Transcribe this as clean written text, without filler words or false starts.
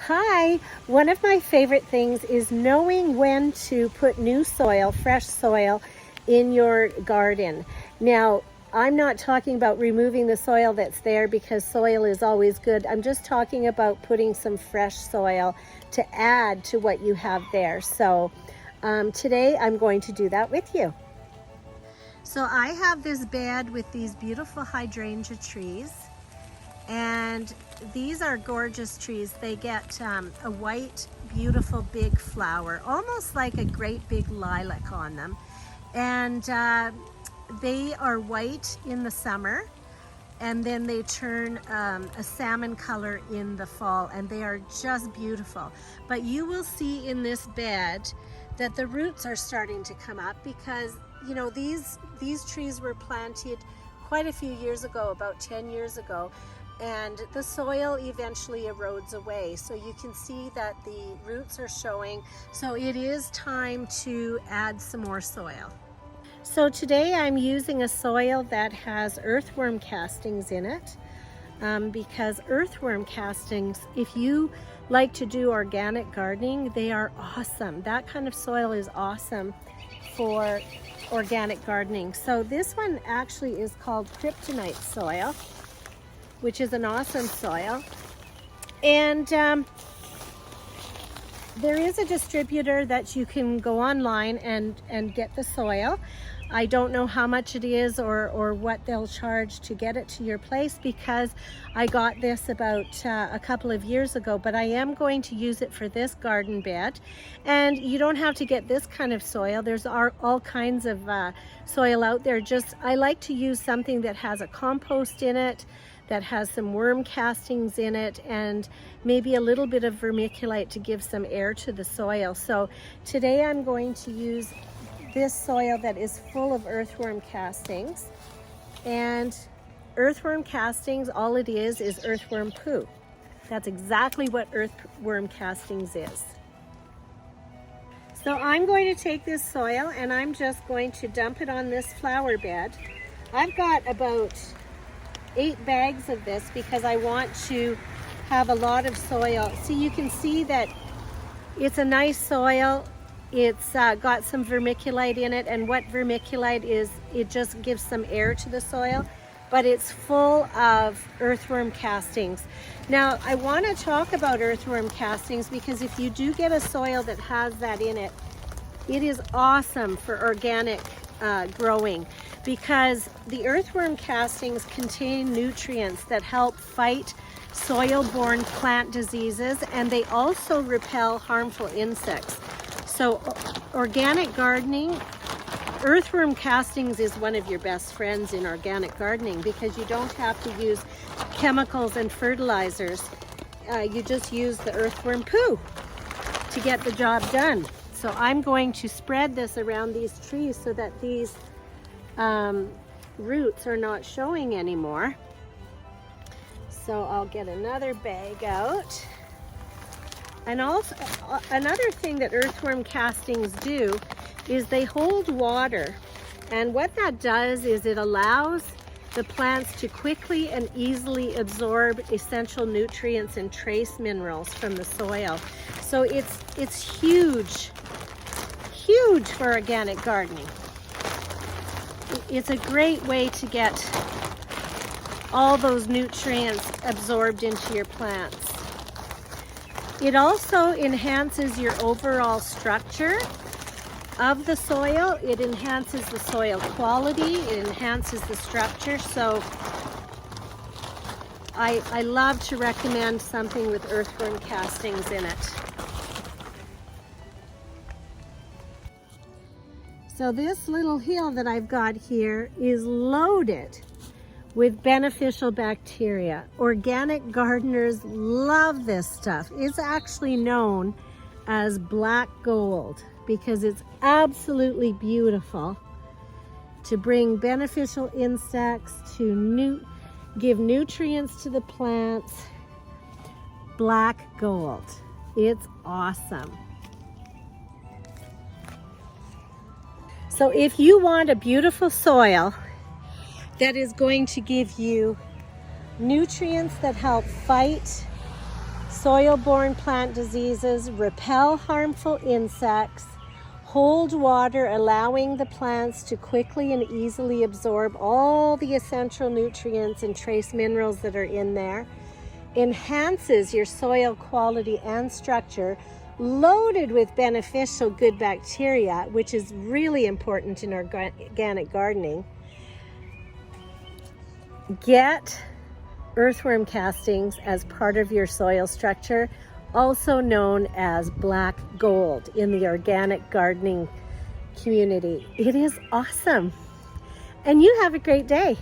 Hi, one of my favorite things is knowing when to put new soil, fresh soil, in your garden. Now, I'm not talking about removing the soil that's there because soil is always good. I'm just talking about putting some fresh soil to add to what you have there. So today I'm going to do that with you. So I have this bed with these beautiful hydrangea trees. And these are gorgeous trees. They get a white, beautiful, big flower, almost like a great big lilac on them. And they are white in the summer, and then they turn a salmon color in the fall, and they are just beautiful. But you will see in this bed that the roots are starting to come up because, you know, these trees were planted quite a few years ago, about 10 years ago. And the soil eventually erodes away. So you can see that the roots are showing. So it is time to add some more soil. So today I'm using a soil that has earthworm castings in it because earthworm castings, if you like to do organic gardening, they are awesome. That kind of soil is awesome for organic gardening. So this one actually is called kryptonite soil, which is an awesome soil. And there is a distributor that you can go online and get the soil. I don't know how much it is or what they'll charge to get it to your place because I got this about a couple of years ago, but I am going to use it for this garden bed. And you don't have to get this kind of soil. There's all kinds of soil out there. I like to use something that has a compost in it, that has some worm castings in it, and maybe a little bit of vermiculite to give some air to the soil. So today I'm going to use this soil that is full of earthworm castings. And earthworm castings, all it is earthworm poo. That's exactly what earthworm castings is. So I'm going to take this soil and I'm just going to dump it on this flower bed. I've got about 8 bags of this because I want to have a lot of soil. So you can see that it's a nice soil. It's got some vermiculite in it, and what vermiculite is, it just gives some air to the soil, but it's full of earthworm castings. Now I want to talk about earthworm castings because if you do get a soil that has that in it, it is awesome for organic growing, because the earthworm castings contain nutrients that help fight soil-borne plant diseases, and they also repel harmful insects. So organic gardening, earthworm castings is one of your best friends in organic gardening because you don't have to use chemicals and fertilizers. You just use the earthworm poo to get the job done. So I'm going to spread this around these trees so that these roots are not showing anymore. So I'll get another bag out. And also another thing that earthworm castings do is they hold water. And what that does is it allows the plants to quickly and easily absorb essential nutrients and trace minerals from the soil. So it's huge for organic gardening. It's a great way to get all those nutrients absorbed into your plants. It also enhances your overall structure of the soil. It enhances the soil quality. It enhances the structure. So I love to recommend something with earthworm castings in it. So this little hill that I've got here is loaded with beneficial bacteria. Organic gardeners love this stuff. It's actually known as black gold because it's absolutely beautiful to bring beneficial insects, to give nutrients to the plants. Black gold. It's awesome. So if you want a beautiful soil that is going to give you nutrients that help fight soil-borne plant diseases, repel harmful insects, hold water, allowing the plants to quickly and easily absorb all the essential nutrients and trace minerals that are in there, enhances your soil quality and structure, loaded with beneficial good bacteria, which is really important in organic gardening. Get earthworm castings as part of your soil structure, also known as black gold in the organic gardening community. It is awesome. And you have a great day.